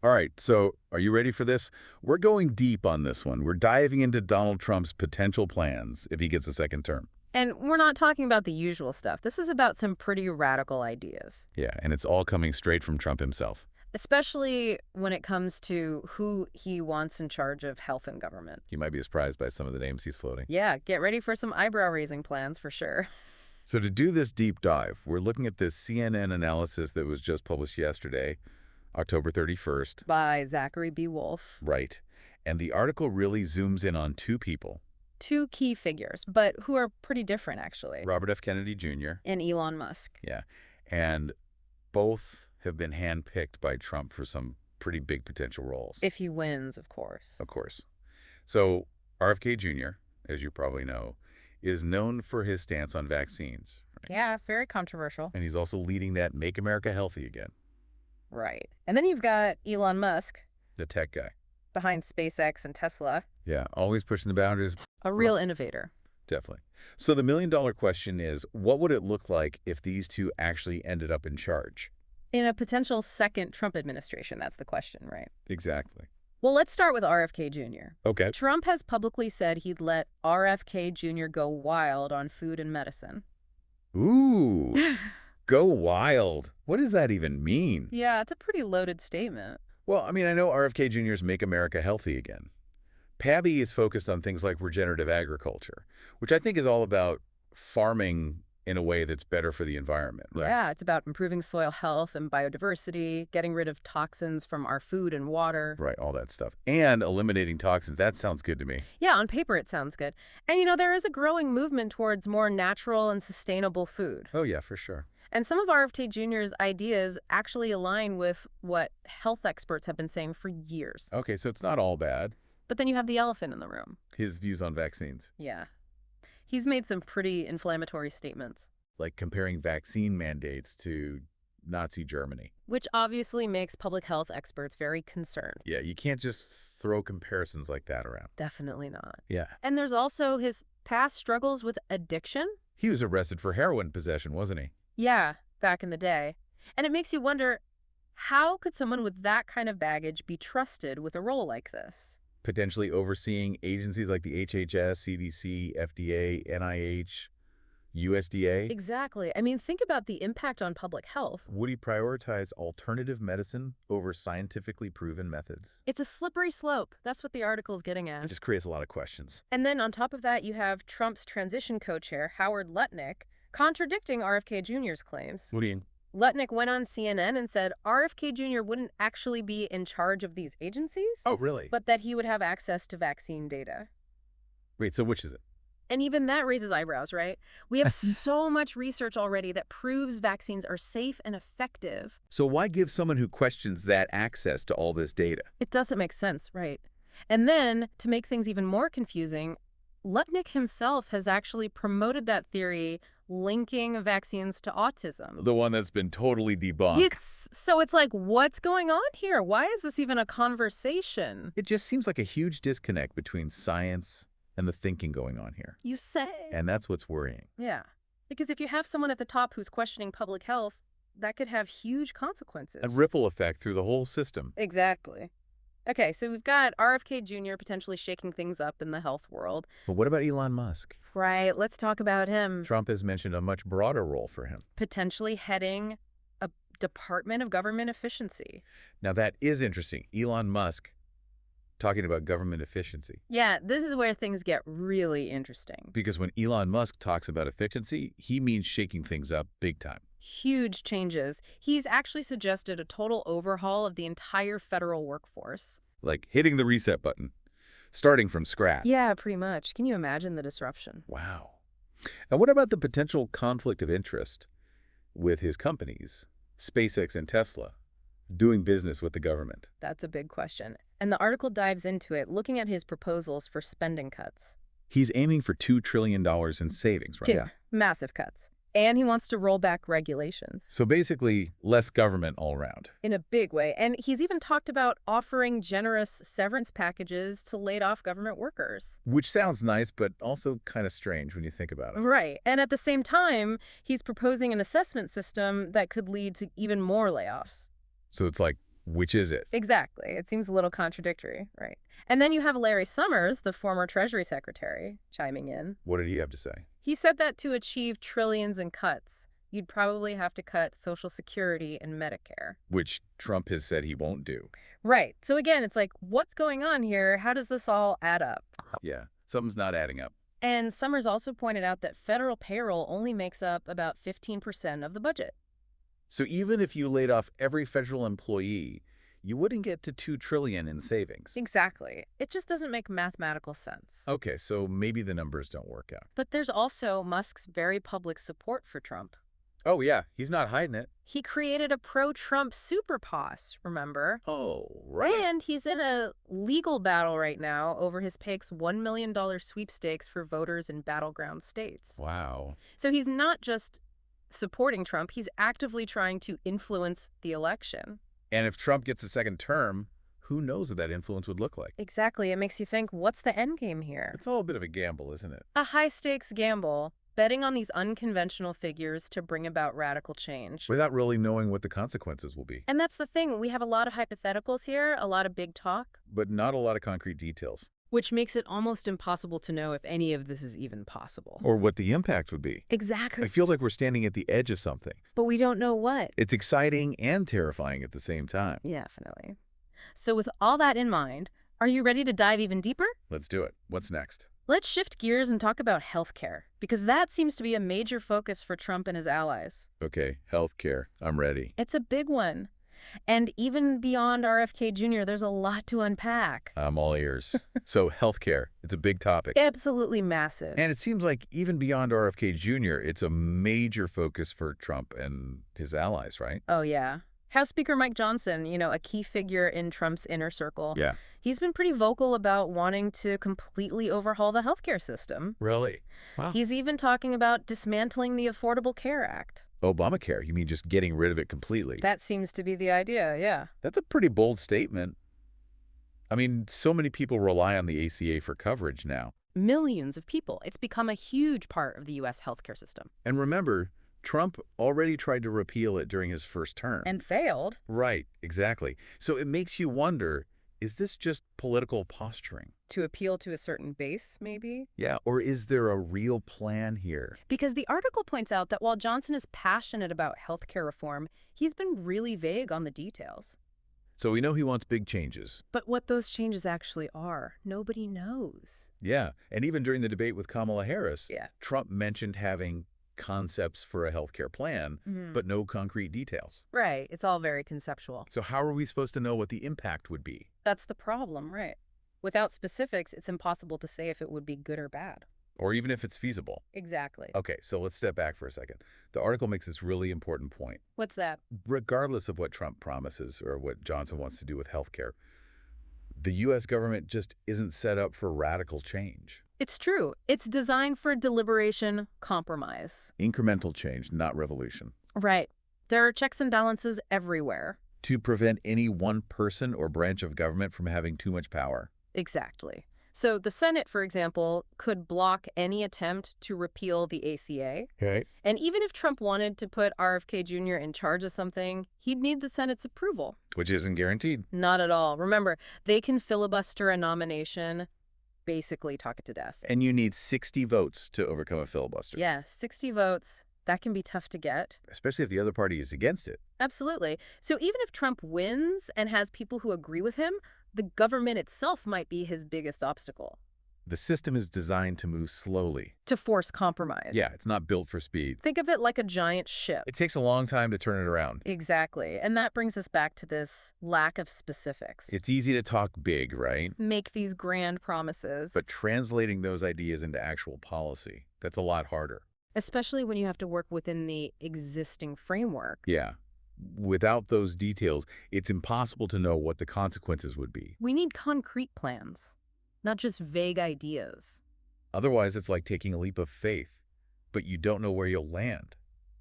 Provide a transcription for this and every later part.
All right, so are you ready for this? We're going deep on this one. We're diving into Donald Trump's potential plans if he gets a second term. And we're not talking about the usual stuff. This is about some pretty radical ideas, Yeah, and it's all coming straight from Trump himself. especially when it comes to who he wants in charge of health and government. You might be surprised by some of the names he's floating. Yeah, get ready for some eyebrow-raising plans for sure. So to do this deep dive, we're looking at this CNN analysis that was just published yesterday, October 31st. By Zachary B. Wolf. Right. And the article really zooms in on two people, Two key figures, but who are pretty different, actually. Robert F. Kennedy Jr. And Elon Musk. Yeah. And both have been handpicked by Trump for some pretty big potential roles. If he wins, of course. Of course. So RFK Jr., as you probably know, is known for his stance on vaccines. Right? Yeah, very controversial. And he's also leading that Make America Healthy Again, Right. And then you've got Elon Musk, the tech guy. behind SpaceX and Tesla, Yeah, always pushing the boundaries. a real innovator. Definitely. So the million-dollar question is, what would it look like if these two actually ended up in charge? In a potential second Trump administration, that's the question, right? Exactly. Well, let's start with RFK Jr. Okay. Trump has publicly said he'd let RFK Jr. go wild on food and medicine. Ooh, go wild. What does that even mean? Yeah, it's a pretty loaded statement. Well, I mean, I know RFK Jr.'s Make America Healthy Again. PABI is focused on things like regenerative agriculture, which I think is all about farming in a way that's better for the environment, right? Yeah, it's about improving soil health and biodiversity, getting rid of toxins from our food and water. Right, all that stuff. And eliminating toxins. That sounds good to me. Yeah, on paper it sounds good. And there is a growing movement towards more natural and sustainable food. Oh, yeah, for sure. And some of RFK Jr.'s ideas actually align with what health experts have been saying for years. Okay, so it's not all bad. But then you have the elephant in the room. His views on vaccines, Yeah. He's made some pretty inflammatory statements, like comparing vaccine mandates to Nazi Germany. which obviously makes public health experts very concerned. Yeah, you can't just throw comparisons like that around. Definitely not. Yeah. And there's also his past struggles with addiction. He was arrested for heroin possession, wasn't he? Yeah, back in the day. And it makes you wonder, how could someone with that kind of baggage be trusted with a role like this? Potentially overseeing agencies like the HHS, CDC, FDA, NIH, USDA. Exactly. I mean, think about the impact on public health. Would he prioritize alternative medicine over scientifically proven methods? It's a slippery slope. That's what the article's getting It at. just creates a lot of questions. And then on top of that, you have Trump's transition co-chair, Howard Lutnick, contradicting RFK Jr.'s claims. What do you mean? Lutnick went on CNN and said RFK Jr. wouldn't actually be in charge of these agencies, Oh, really? but that he would have access to vaccine data. Wait, so which is it? And even that raises eyebrows, right? We have so much research already that proves vaccines are safe and effective. So why give someone who questions that access to all this data? It doesn't make sense, right? And then, to make things even more confusing, Lutnick himself has actually promoted that theory linking vaccines to autism. The one that's been totally debunked. So it's like, what's going on here? Why is this even a conversation? It just seems like a huge disconnect between science and the thinking going on here. You say. And that's what's worrying. Yeah. Because if you have someone at the top who's questioning public health, that could have huge consequences. A ripple effect through the whole system. Exactly. Okay, so we've got RFK Jr. potentially shaking things up in the health world. But what about Elon Musk? Right, let's talk about him. Trump has mentioned a much broader role for him. Potentially heading a Department of Government Efficiency. Now that is interesting. Elon Musk talking about government efficiency. Yeah, this is where things get really interesting. Because when Elon Musk talks about efficiency, he means shaking things up big time. Huge changes. He's actually suggested a total overhaul of the entire federal workforce. Like hitting the reset button, starting from scratch. Yeah, pretty much. Can you imagine the disruption? Wow. Now what about the potential conflict of interest with his companies, SpaceX and Tesla, doing business with the government? That's a big question. And the article dives into it, looking at his proposals for spending cuts. He's aiming for $2 trillion in savings, right? Yeah. Massive cuts. And he wants to roll back regulations. So basically, less government all around. In a big way. And he's even talked about offering generous severance packages to laid-off government workers. Which sounds nice, but also kind of strange when you think about it. Right. And at the same time, he's proposing an assessment system that could lead to even more layoffs. So it's like Which is it? Exactly. It seems a little contradictory, right? And then you have Larry Summers, the former Treasury Secretary, chiming in. What did he have to say? He said that to achieve trillions in cuts, you'd probably have to cut Social Security and Medicare. Which Trump has said he won't do. Right. So again, it's like, what's going on here? How does this all add up? Yeah, something's not adding up. And Summers also pointed out that federal payroll only makes up about 15% of the budget. So even if you laid off every federal employee, you wouldn't get to $2 trillion in savings. Exactly. It just doesn't make mathematical sense. Okay, so maybe the numbers don't work out. But there's also Musk's very public support for Trump. Oh, yeah, he's not hiding it. He created a pro-Trump super POS, remember? Oh, right. And he's in a legal battle right now over his PAC's $1 million sweepstakes for voters in battleground states. Wow. So he's not just supporting Trump, he's actively trying to influence the election. And if Trump gets a second term, who knows what that influence would look like? Exactly. It makes you think, what's the end game here? It's all a bit of a gamble, isn't it? A high-stakes gamble, betting on these unconventional figures to bring about radical change. Without really knowing what the consequences will be. And that's the thing. We have a lot of hypotheticals here, a lot of big talk. But not a lot of concrete details. Which makes it almost impossible to know if any of this is even possible. Or what the impact would be. Exactly. I feel like we're standing at the edge of something. But we don't know what. It's exciting and terrifying at the same time. Yeah, definitely. So with all that in mind, are you ready to dive even deeper? Let's do it. What's next? Let's shift gears and talk about healthcare, because that seems to be a major focus for Trump and his allies. Okay, healthcare. I'm ready. It's a big one. And even beyond RFK Jr., there's a lot to unpack. I'm all ears. So healthcare, it's a big topic. Absolutely massive. And it seems like even beyond RFK Jr., it's a major focus for Trump and his allies, right? Oh, yeah. House Speaker Mike Johnson, a key figure in Trump's inner circle. Yeah. He's been pretty vocal about wanting to completely overhaul the healthcare system. Really? Wow. He's even talking about dismantling the Affordable Care Act. Obamacare, you mean just getting rid of it completely? That seems to be the idea, yeah. That's a pretty bold statement. I mean, so many people rely on the ACA for coverage now. Millions of people. It's become a huge part of the U.S. healthcare system. And remember, Trump already tried to repeal it during his first term. And failed. Right, exactly. So it makes you wonder, is this just political posturing? To appeal to a certain base, maybe? Yeah, or is there a real plan here? Because the article points out that while Johnson is passionate about healthcare reform, he's been really vague on the details. So we know he wants big changes. But what those changes actually are, nobody knows. Yeah, and even during the debate with Kamala Harris, Yeah. Trump mentioned having concepts for a healthcare plan, but no concrete details. Right. It's all very conceptual. So how are we supposed to know what the impact would be? That's the problem, right? Without specifics, it's impossible to say if it would be good or bad. Or even if it's feasible. Exactly. Okay, so let's step back for a second. The article makes this really important point. What's that? Regardless of what Trump promises or what Johnson wants to do with healthcare, the U.S. government just isn't set up for radical change. It's true. It's designed for deliberation, compromise. Incremental change, not revolution. Right. There are checks and balances everywhere. To prevent any one person or branch of government from having too much power. Exactly. So the Senate, for example, could block any attempt to repeal the ACA. Okay. And even if Trump wanted to put RFK Jr. in charge of something, he'd need the Senate's approval. Which isn't guaranteed. Not at all. Remember, they can filibuster a nomination, basically talk it to death. And you need 60 votes to overcome a filibuster. Yeah, 60 votes. That can be tough to get. Especially if the other party is against it. Absolutely. So even if Trump wins and has people who agree with him, the government itself might be his biggest obstacle. The system is designed to move slowly. To force compromise. Yeah, it's not built for speed. Think of it like a giant ship. It takes a long time to turn it around. Exactly. And that brings us back to this lack of specifics. It's easy to talk big, right? Make these grand promises. But translating those ideas into actual policy, that's a lot harder. Especially when you have to work within the existing framework. Yeah. Without those details, it's impossible to know what the consequences would be. We need concrete plans, not just vague ideas. Otherwise, it's like taking a leap of faith, but you don't know where you'll land.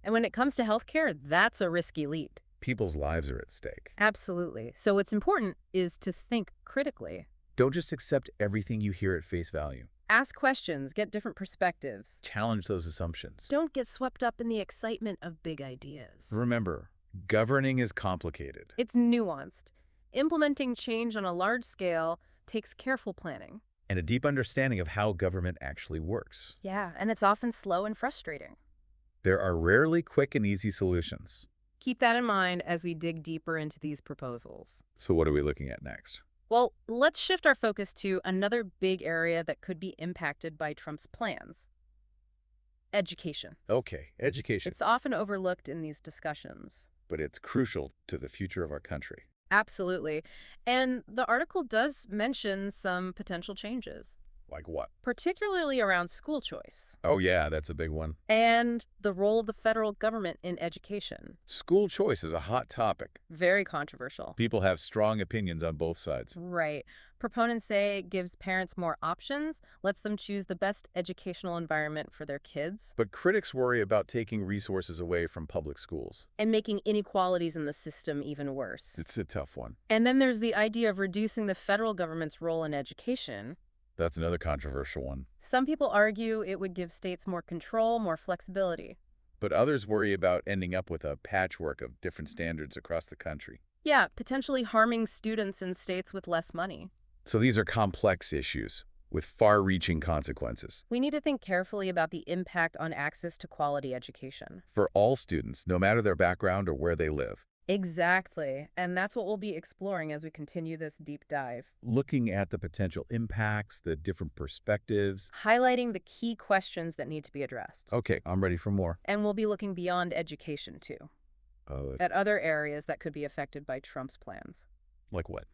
And when it comes to healthcare, that's a risky leap. People's lives are at stake. Absolutely. So what's important is to think critically. Don't just accept everything you hear at face value. Ask questions, get different perspectives. Challenge those assumptions. Don't get swept up in the excitement of big ideas. Remember, governing is complicated. It's nuanced. Implementing change on a large scale takes careful planning. And a deep understanding of how government actually works. Yeah, and it's often slow and frustrating. There are rarely quick and easy solutions. Keep that in mind as we dig deeper into these proposals. So what are we looking at next? Well, let's shift our focus to another big area that could be impacted by Trump's plans: education. Okay, education. It's often overlooked in these discussions. But it's crucial to the future of our country. Absolutely. And the article does mention some potential changes, Like what? particularly around school choice Oh yeah, that's a big one. and the role of the federal government in education. School choice is a hot topic. Very controversial. People have strong opinions on both sides. Right. Proponents say it gives parents more options, lets them choose the best educational environment for their kids, But critics worry about taking resources away from public schools. and making inequalities in the system even worse. It's a tough one. And then there's the idea of reducing the federal government's role in education. That's another controversial one. Some people argue it would give states more control, more flexibility. But others worry about ending up with a patchwork of different standards across the country. Yeah, potentially harming students in states with less money. So these are complex issues with far-reaching consequences We need to think carefully about the impact on access to quality education. for all students, no matter their background or where they live. Exactly. And that's what we'll be exploring as we continue this deep dive, Looking at the potential impacts, the different perspectives. highlighting the key questions that need to be addressed. Okay, I'm ready for more. And we'll be looking beyond education, too, Oh, at other areas that could be affected by Trump's plans. like what?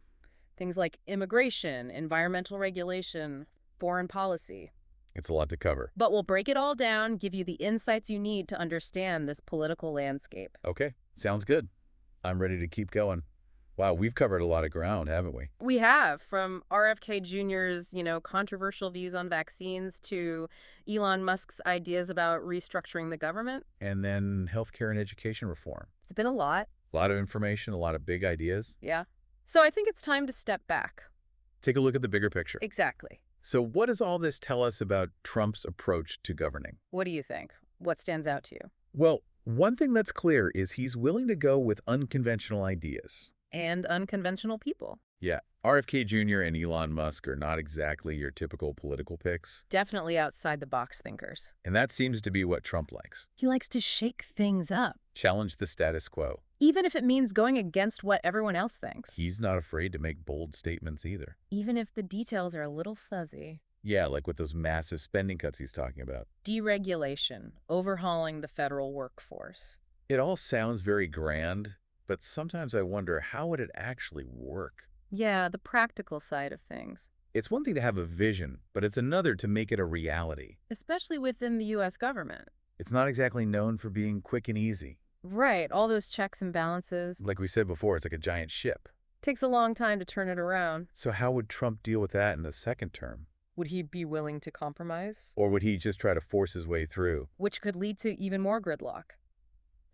Things like immigration, environmental regulation, foreign policy. It's a lot to cover. But we'll break it all down, give you the insights you need to understand this political landscape. Okay, sounds good. I'm ready to keep going. Wow, we've covered a lot of ground, haven't we? We have, from RFK Jr.'s, controversial views on vaccines to Elon Musk's ideas about restructuring the government. And then healthcare and education reform. It's been a lot. A lot of information, a lot of big ideas. Yeah. So I think it's time to step back. Take a look at the bigger picture. Exactly. So what does all this tell us about Trump's approach to governing? What do you think? What stands out to you? Well, one thing that's clear is he's willing to go with unconventional ideas. And unconventional people. Yeah, RFK Jr. and Elon Musk are not exactly your typical political picks. Definitely outside the box thinkers. And that seems to be what Trump likes. He likes to shake things up, Challenge the status quo. even if it means going against what everyone else thinks. He's not afraid to make bold statements either. Even if the details are a little fuzzy. Yeah, like with those massive spending cuts he's talking about. Deregulation, overhauling the federal workforce. It all sounds very grand, but sometimes I wonder how would it actually work? Yeah, the practical side of things. It's one thing to have a vision, but it's another to make it a reality. Especially within the U.S. government. It's not exactly known for being quick and easy. Right, all those checks and balances. Like we said before, it's like a giant ship. Takes a long time to turn it around. So how would Trump deal with that in the second term? Would he be willing to compromise? Or would he just try to force his way through? Which could lead to even more gridlock.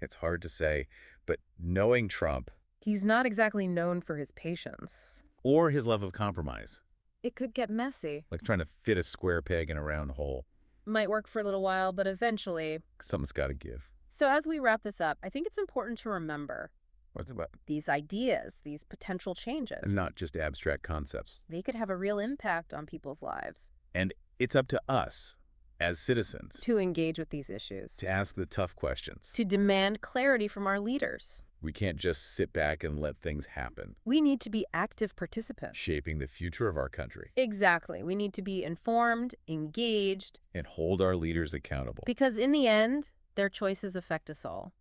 It's hard to say, but knowing Trump, He's not exactly known for his patience. or his love of compromise, It could get messy. like trying to fit a square peg in a round hole, Might work for a little while, but eventually. something's got to give. So as we wrap this up, I think it's important to remember What's about? these ideas, these potential changes. And not just abstract concepts. They could have a real impact on people's lives. And it's up to us, as citizens, To engage with these issues. to ask the tough questions. To demand clarity from our leaders. We can't just sit back and let things happen, We need to be active participants. shaping the future of our country, Exactly. We need to be informed, engaged, and hold our leaders accountable. because in the end, their choices affect us all.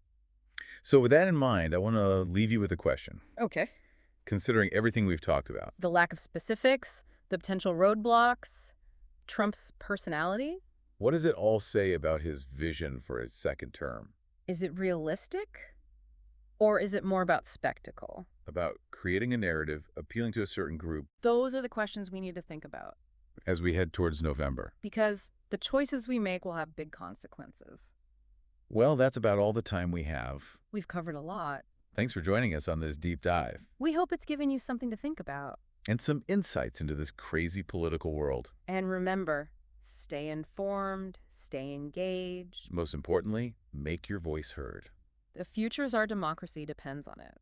So with that in mind, I want to leave you with a question. Okay. Considering everything we've talked about, The lack of specifics, the potential roadblocks, Trump's personality. what does it all say about his vision for his second term? Is it realistic? Or is it more about spectacle? About creating a narrative, appealing to a certain group Those are the questions we need to think about. as we head towards November. Because the choices we make will have big consequences. Well, that's about all the time we have. We've covered a lot. Thanks for joining us on this deep dive We hope it's given you something to think about. and some insights into this crazy political world. And remember, stay informed, stay engaged. Most importantly, make your voice heard. The future of our democracy depends on it.